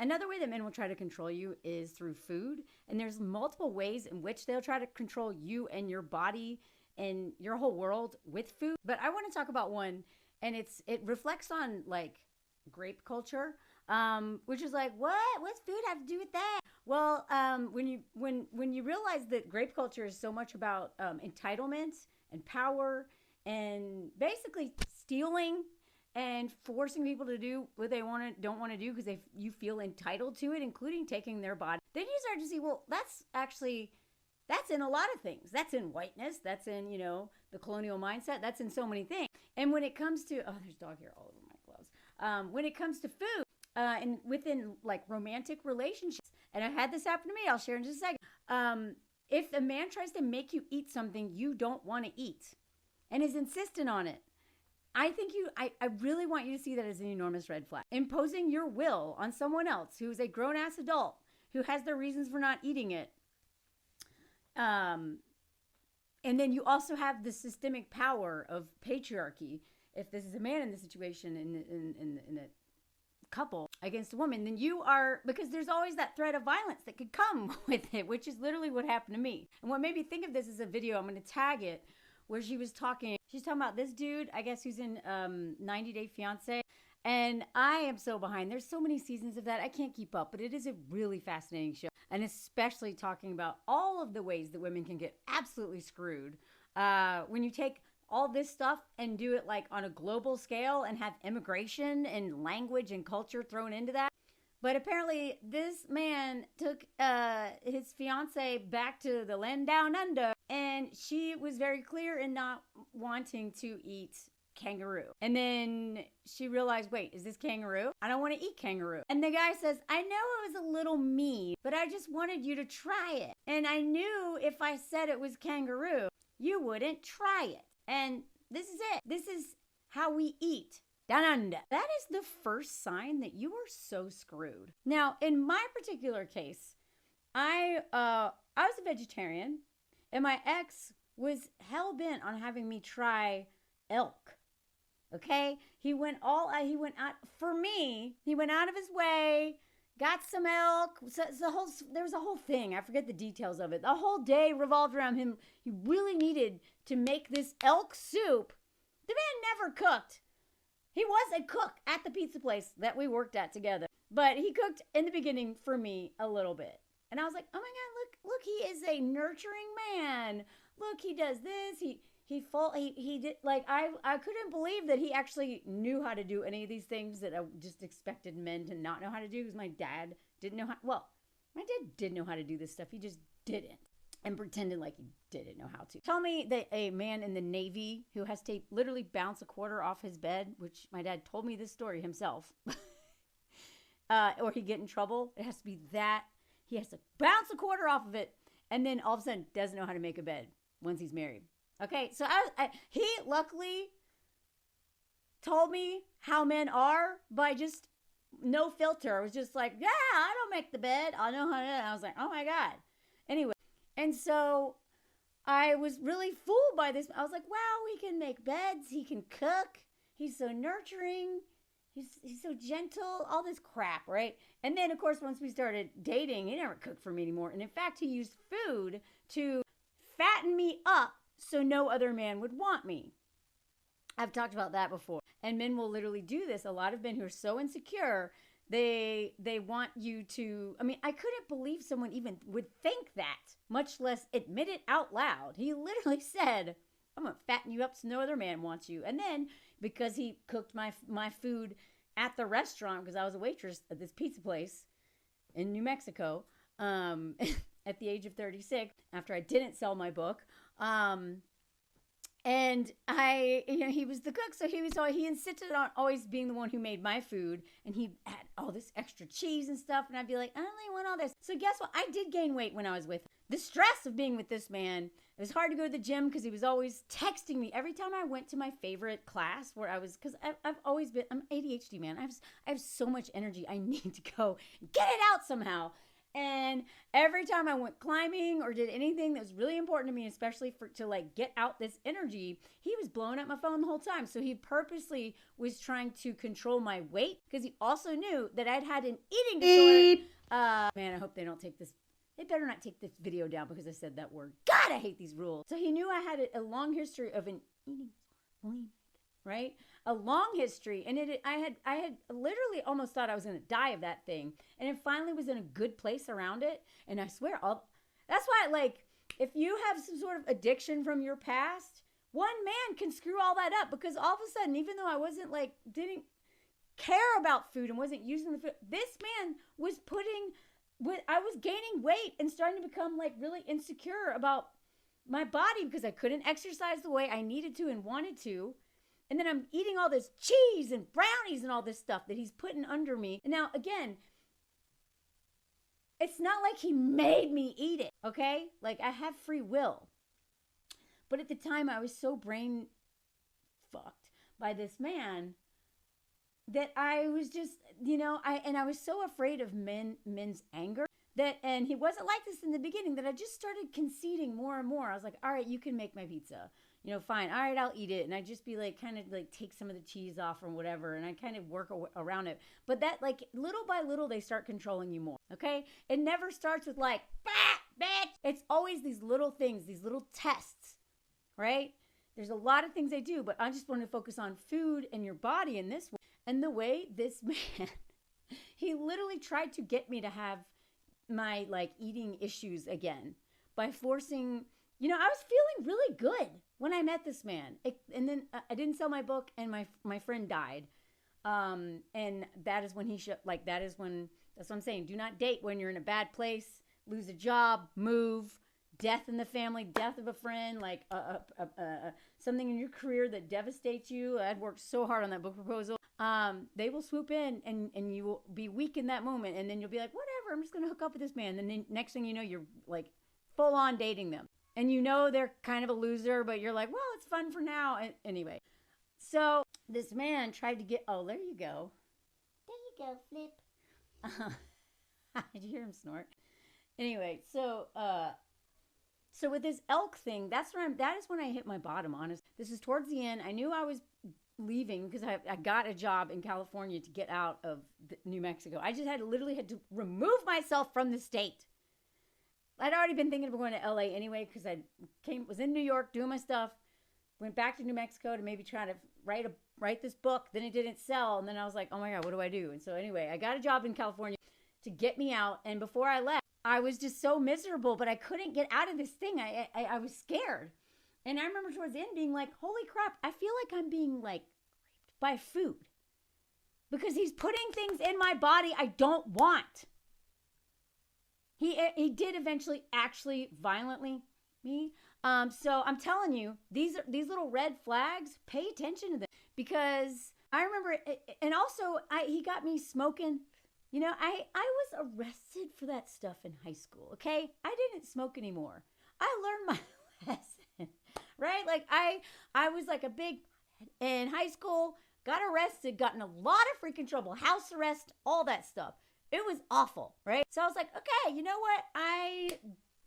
Another way that men will try to control you is through food. And there's multiple ways in which they'll try to control you and your body and your whole world with food. But I want to talk about one, and it reflects on like grape culture, which is like, what's food have to do with that? Well, when you realize that grape culture is so much about entitlement and power and basically stealing and forcing people to do what they don't want to do because you feel entitled to it, including taking their body, then you start to see, well, that's in a lot of things. That's in whiteness. That's in, the colonial mindset. That's in so many things. And when it comes to, there's dog hair all over my gloves. When it comes to food, and within like romantic relationships, and I had this happen to me, I'll share in just a second. If a man tries to make you eat something you don't want to eat and is insistent on it, I really want you to see that as an enormous red flag. Imposing your will on someone else who is a grown-ass adult who has their reasons for not eating it. And then you also have the systemic power of patriarchy. If this is a man in the situation in a couple against a woman, then you are, because there's always that threat of violence that could come with it, which is literally what happened to me. And what made me think of this is a video, I'm going to tag it, where she's talking about this dude, I guess, who's in 90 Day Fiance. And I am so behind. There's so many seasons of that. I can't keep up, but it is a really fascinating show. And especially talking about all of the ways that women can get absolutely screwed. When you take all this stuff and do it like on a global scale and have immigration and language and culture thrown into that. But apparently this man took his fiance back to the land down under, and she was very clear in not wanting to eat kangaroo. And then she realized, wait, is this kangaroo? I don't want to eat kangaroo. And the guy says, I know it was a little mean, but I just wanted you to try it. And I knew if I said it was kangaroo, you wouldn't try it. And this is it. This is how we eat. Down under. That is the first sign that you are so screwed. Now, in my particular case, I was a vegetarian, and my ex was hell-bent on having me try elk. Okay? He went out of his way, got some elk. There was a whole thing. I forget the details of it. The whole day revolved around him. He really needed to make this elk soup. The man never cooked. He was a cook at the pizza place that we worked at together. But he cooked in the beginning for me a little bit. And I was like, oh my God, look, he is a nurturing man. Look, he does this. He did, like, I couldn't believe that he actually knew how to do any of these things that I just expected men to not know how to do, because my dad didn't know how, my dad did know how to do this stuff. He just didn't. And pretended like he didn't know how to. Tell me that a man in the Navy who has to literally bounce a quarter off his bed, which my dad told me this story himself, or he'd get in trouble. It has to be that. He has to bounce a quarter off of it, and then all of a sudden doesn't know how to make a bed once he's married. Okay, so he luckily told me how men are by just no filter. It was just like, yeah, I don't make the bed. I know how to do it. I was like, oh my God. Anyway. And so I was really fooled by this. I was like, wow, he can make beds. He can cook. He's so nurturing. He's so gentle. All this crap, right? And then, of course, once we started dating, he never cooked for me anymore. And in fact, he used food to fatten me up so no other man would want me. I've talked about that before. And men will literally do this. A lot of men who are so insecure, they want you to, I couldn't believe someone even would think that, much less admit it out loud. He literally said, I'm going to fatten you up so no other man wants you. And then, because he cooked my food at the restaurant, because I was a waitress at this pizza place in New Mexico, at the age of 36, after I didn't sell my book, and he was the cook, so he insisted on always being the one who made my food, and he had all this extra cheese and stuff, and I'd be like, I only want all this. So guess what? I did gain weight when I was with him. The stress of being with this man, it was hard to go to the gym because he was always texting me every time I went to my favorite class where I was, because I've always been, I'm ADHD, man. I have so much energy. I need to go get it out somehow. And every time I went climbing or did anything that was really important to me, especially to like get out this energy, he was blowing up my phone the whole time. So he purposely was trying to control my weight because he also knew that I'd had an eating disorder. Man, I hope they don't take this. They better not take this video down because I said that word. God, I hate these rules. So he knew I had a long history of an eating disorder, right? A long history, and I had literally almost thought I was going to die of that thing, and it finally was in a good place around it. And I swear, that's why, like, if you have some sort of addiction from your past, one man can screw all that up, because all of a sudden, even though I wasn't like, didn't care about food and wasn't using the food, this man was I was gaining weight and starting to become like really insecure about my body because I couldn't exercise the way I needed to and wanted to. And then I'm eating all this cheese and brownies and all this stuff that he's putting under me. And now, again, it's not like he made me eat it, okay? Like, I have free will. But at the time, I was so brain fucked by this man that I was just, I was so afraid of men's anger and he wasn't like this in the beginning, that I just started conceding more and more. I was like, all right, you can make my pizza. Fine. All right, I'll eat it. And I'd just be like, kind of like take some of the cheese off or whatever. And I kind of work around it. But that, like, little by little, they start controlling you more. Okay. It never starts with like, bah, bitch. It's always these little things, these little tests, right? There's a lot of things they do, but I just want to focus on food and your body in this way. And the way this man, he literally tried to get me to have my like eating issues again by forcing, I was feeling really good when I met this man. And then I didn't sell my book, and my friend died. And that is when that's what I'm saying. Do not date when you're in a bad place, lose a job, move, death in the family, death of a friend, like something in your career that devastates you. I'd worked so hard on that book proposal. They will swoop in and you will be weak in that moment. And then you'll be like, whatever, I'm just going to hook up with this man. And then next thing you know, you're like full on dating them. And they're kind of a loser, but you're like, well, it's fun for now. And anyway, so this man tried to get, there you go. There you go, Flip. Did you hear him snort? Anyway, so with this elk thing, that is when I hit my bottom, honestly. This is towards the end. I knew I was leaving because I got a job in California to get out of New Mexico. I just literally had to remove myself from the state. I'd already been thinking of going to LA anyway because was in New York doing my stuff, went back to New Mexico to maybe try to write this book. Then it didn't sell, and then I was like, oh my God, what do I do? And so anyway, I got a job in California to get me out, and before I left, I was just so miserable, but I couldn't get out of this thing. I was scared. And I remember towards the end being like, holy crap, I feel like I'm being like raped by food because he's putting things in my body I don't want. He did eventually actually violently me. So I'm telling you, these little red flags, pay attention to them, because I remember, and also he got me smoking. I was arrested for that stuff in high school, okay? I didn't smoke anymore. I learned my lesson, right? Like, I was like a big, in high school, got arrested, got in a lot of freaking trouble, house arrest, all that stuff. It was awful, right? So I was like, okay, you know what?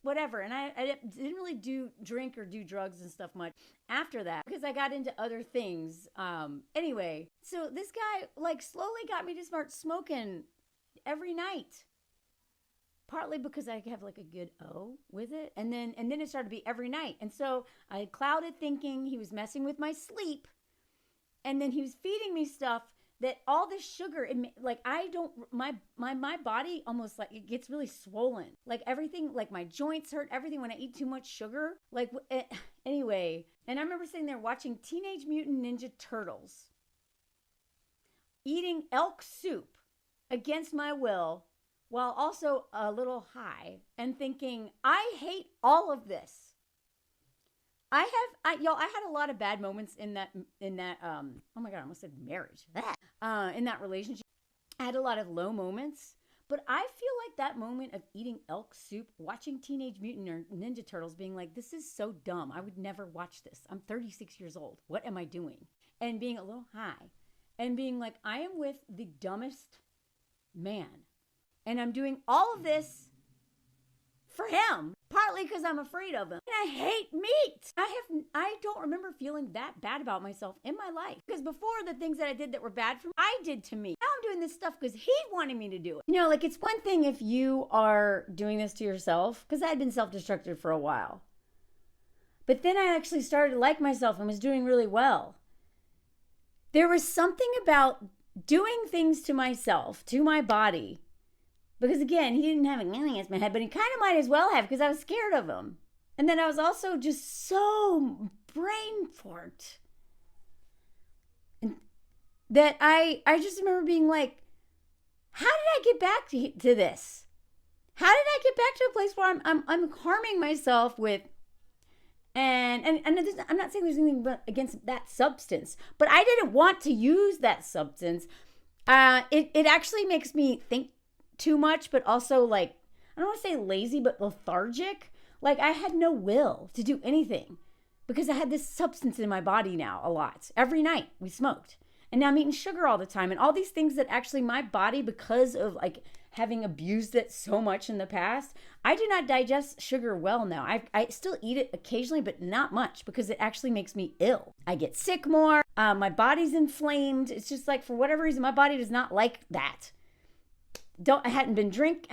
Whatever. And I didn't really drink or do drugs and stuff much after that because I got into other things. Anyway, so this guy like slowly got me to start smoking every night, partly because I have like a good with it, and then it started to be every night. And so I clouded thinking he was messing with my sleep, and then he was feeding me stuff that all this sugar, like my body almost like it gets really swollen, like everything, like my joints hurt, everything when I eat too much sugar, like anyway. And I remember sitting there watching Teenage Mutant Ninja Turtles, eating elk soup against my will, while also a little high, and thinking, I hate all of this. I had a lot of bad moments in that oh my God, I almost said marriage. In that relationship, I had a lot of low moments, but I feel like that moment of eating elk soup, watching Teenage Mutant or Ninja Turtles, being like, this is so dumb. I would never watch this. I'm 36 years old. What am I doing? And being a little high and being like, I am with the dumbest man. And I'm doing all of this for him, partly because I'm afraid of him. And I hate meat. I don't remember feeling that bad about myself in my life, because before, the things that I did that were bad for me, I did to me. Now I'm doing this stuff because he wanted me to do it. You know, like, it's one thing if you are doing this to yourself, because I had been self-destructive for a while. But then I actually started to like myself and was doing really well. There was something about doing things to myself, to my body, because again, he didn't have anything against my head, but he kind of might as well have, because I was scared of him. And then I was also just so brain forked. And that I just remember being like, how did I get back to this? How did I get back to a place where I'm harming myself with, and I'm not saying there's anything against that substance, but I didn't want to use that substance. It actually makes me think too much, but also, like, I don't want to say lazy, but lethargic. Like, I had no will to do anything because I had this substance in my body now a lot. Every night we smoked. And now I'm eating sugar all the time and all these things that actually my body, because of like having abused it so much in the past, I do not digest sugar well now. I still eat it occasionally, but not much, because it actually makes me ill. I get sick more. My body's inflamed. It's just like, for whatever reason, my body does not like that. I hadn't drink,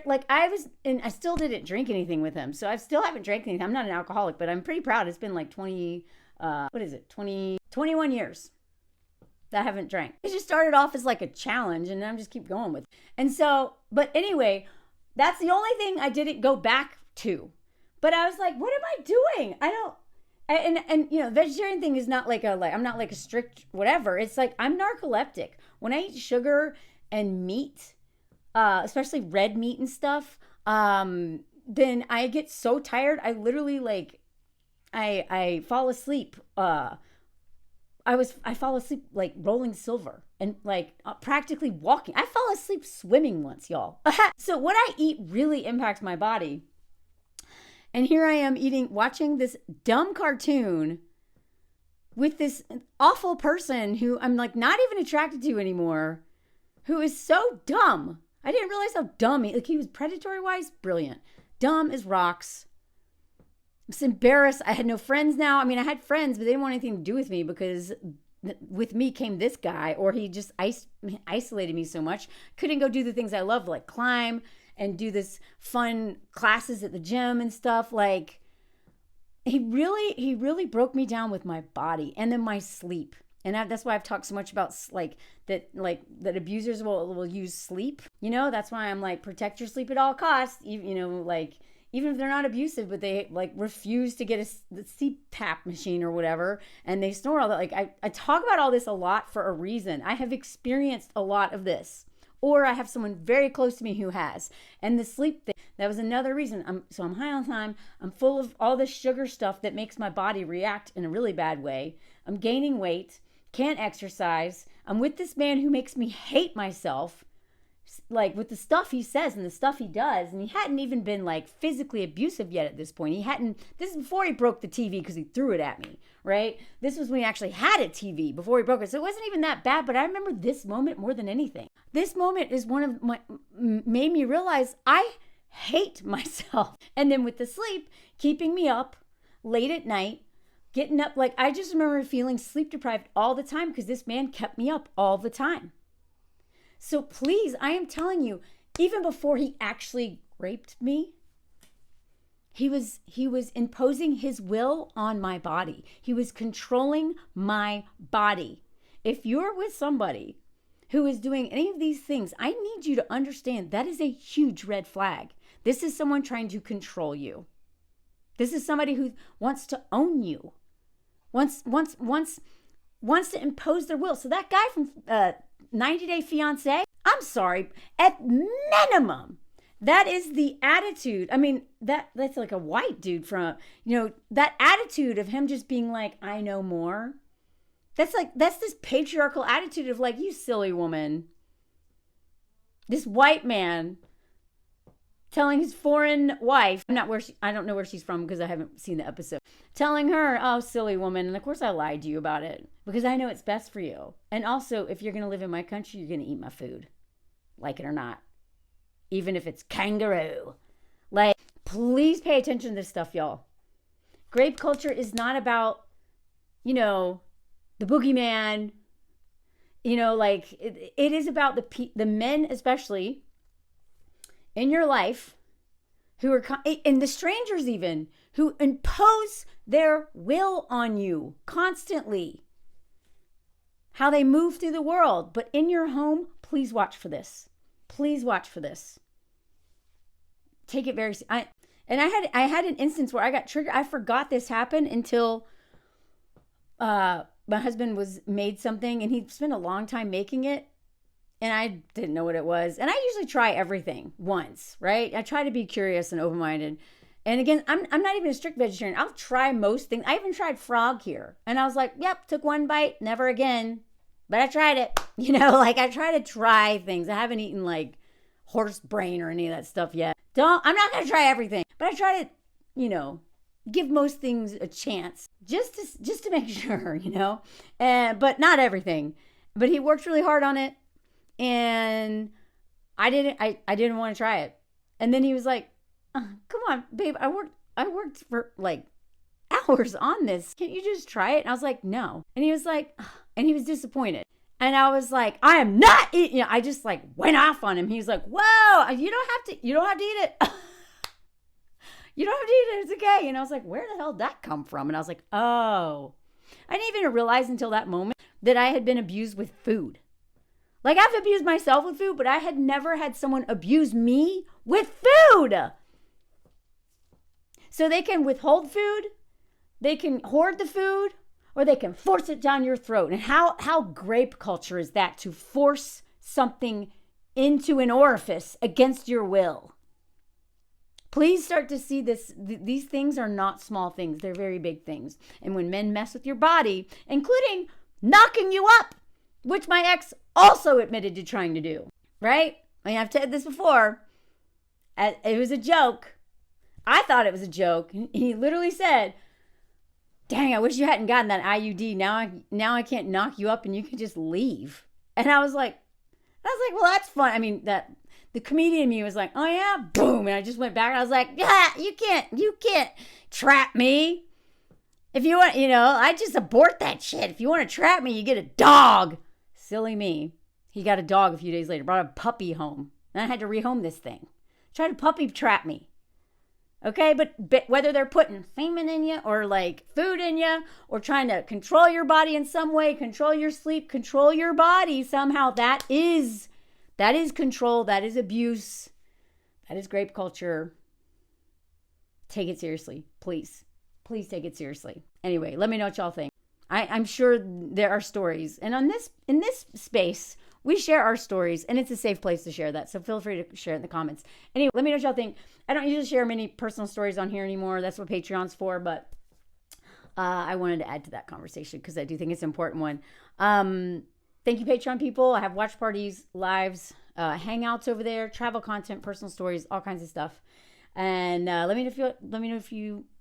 like I was, and I still didn't drink anything with him. So I still haven't drank anything. I'm not an alcoholic, but I'm pretty proud. It's been like 21 years that I haven't drank. It just started off as like a challenge, and I'm just keep going with it. And so, but anyway, that's the only thing I didn't go back to. But I was like, what am I doing? And you know, vegetarian thing is not like I'm not like a strict whatever. It's like, I'm narcoleptic. When I eat sugar and meat, especially red meat and stuff, then I get so tired. I literally, like, I fall asleep. I fall asleep like rolling silver and like practically walking. I fell asleep swimming once, y'all. So what I eat really impacts my body. And here I am watching this dumb cartoon with this awful person who I'm like not even attracted to anymore, who is so dumb. I didn't realize how dumb he was predatory wise, brilliant. Dumb as rocks. I'm just embarrassed. I had no friends now. I mean, I had friends, but they didn't want anything to do with me, because with me came this guy, or he just isolated me so much. Couldn't go do the things I loved, like climb and do this fun classes at the gym and stuff. Like, he really broke me down with my body and then my sleep. And that's why I've talked so much about that abusers will use sleep. You know, that's why I'm like, protect your sleep at all costs. You know, like, even if they're not abusive, but they like refuse to get the CPAP machine or whatever, and they snore all that. Like, I talk about all this a lot for a reason. I have experienced a lot of this, or I have someone very close to me who has. And the sleep thing, that was another reason. I'm high on time. I'm full of all this sugar stuff that makes my body react in a really bad way. I'm gaining weight, can't exercise. I'm with this man who makes me hate myself, like with the stuff he says and the stuff he does. And he hadn't even been like physically abusive yet at this point. This is before he broke the TV because he threw it at me, right? This was when he actually had a TV before he broke it. So it wasn't even that bad, but I remember this moment more than anything. This moment is made me realize I hate myself. And then with the sleep, keeping me up late at night, getting up, like I just remember feeling sleep deprived all the time because this man kept me up all the time. So please, I am telling you, even before he actually raped me, he was imposing his will on my body. He was controlling my body. If you're with somebody who is doing any of these things, I need you to understand that is a huge red flag. This is someone trying to control you. This is somebody who wants to own you, wants to impose their will. So that guy from 90 Day Fiance, I'm sorry, at minimum, that is the attitude. I mean, that's like a white dude from, that attitude of him just being like, I know more. That's this patriarchal attitude of like, you silly woman. This white man telling his foreign wife, I don't know where she's from because I haven't seen the episode, telling her, oh, silly woman. And of course I lied to you about it because I know it's best for you. And also, if you're going to live in my country, you're going to eat my food, like it or not, even if it's kangaroo. Like, Please pay attention to this stuff, y'all. Grape culture is not about, the boogeyman. It is about the men, especially in your life, who are, and the strangers even, who impose their will on you constantly. How they move through the world. But in your home, please watch for this. Please watch for this. Take it very. I had an instance where I got triggered. I forgot this happened until my husband made something, and he spent a long time making it, and I didn't know what it was. And I usually try everything once, right? I try to be curious and open-minded. And again, I'm not even a strict vegetarian. I'll try most things. I even tried frog here, and I was like, yep, took one bite, never again. But I tried it. I try to try things. I haven't eaten horse brain or any of that stuff yet. I'm not going to try everything, but I try to, give most things a chance just to make sure, but not everything. But he worked really hard on it, and I didn't want to try it. And then he was like, come on, babe, I worked for hours on this. Can't you just try it? And I was like, no. And he was like, and he was disappointed. And I was like, I am not eating. I just went off on him. He was like, whoa, you don't have to eat it. You don't have to eat it. It's okay. And I was like, where the hell did that come from? And I was like, oh, I didn't even realize until that moment that I had been abused with food. I've abused myself with food, but I had never had someone abuse me with food. So they can withhold food, they can hoard the food, or they can force it down your throat. And how grape culture is that, to force something into an orifice against your will? Please start to see this. These things are not small things. They're very big things. And when men mess with your body, including knocking you up, which my ex also admitted to trying to do, right? I've said this before. It was a joke. I thought it was a joke. He literally said, dang, I wish you hadn't gotten that IUD. Now I can't knock you up and you can just leave. And I was like, well, that's fun. I mean, the comedian in me was like, oh yeah, boom. And I just went back and I was like, yeah, you can't trap me. If you want, I just abort that shit. If you want to trap me, you get a dog. Silly me. He got a dog a few days later, brought a puppy home. And I had to rehome this thing. Tried to puppy trap me. Okay, but whether they're putting semen in you or food in you or trying to control your body in some way, control your sleep, control your body somehow, that is control, that is abuse, that is grape culture. Take it seriously, please. Please take it seriously. Anyway, let me know what y'all think. I'm sure there are stories. And in this space, we share our stories, and it's a safe place to share that. So feel free to share it in the comments. Anyway, let me know what y'all think. I don't usually share many personal stories on here anymore. That's what Patreon's for, but I wanted to add to that conversation because I do think it's an important one. Thank you, Patreon people. I have watch parties, lives, hangouts over there, travel content, personal stories, all kinds of stuff. And let me know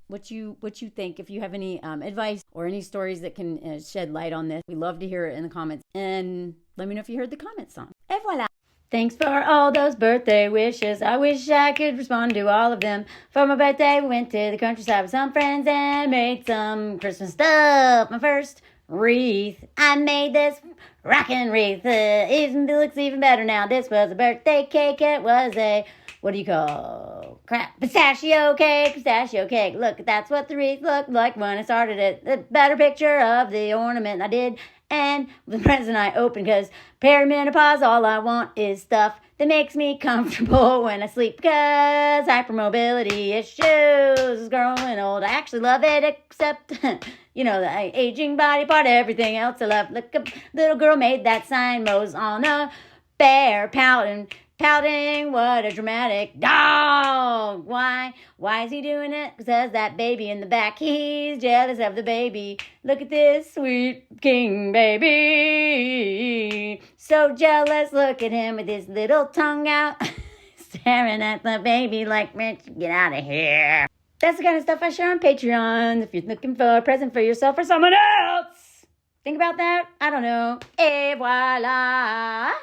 what you think. If you have any advice or any stories that can shed light on this, we love to hear it in the comments. And let me know if you heard the comment song. Et voila. Thanks for all those birthday wishes. I wish I could respond to all of them. For my birthday, we went to the countryside with some friends and made some Christmas stuff. My first wreath, I made this rockin' wreath. It looks even better now. This was a birthday cake. It was a, what do you call? Crap. Pistachio cake. Look, that's what the wreath looked like when I started it. A better picture of the ornament I did. And the present I opened, because perimenopause, all I want is stuff that makes me comfortable when I sleep, because hypermobility issues is growing old. I actually love it, except, the aging body part, everything else I love. Look, a little girl made that sign, Mo's on a bear, pouting, what a dramatic dog. Why is he doing it? Because that baby in the back, he's jealous of the baby. Look at this sweet king baby. So jealous, look at him with his little tongue out, staring at the baby like, Mitch, get out of here. That's the kind of stuff I share on Patreon. If you're looking for a present for yourself or someone else, think about that. I don't know. Et voila.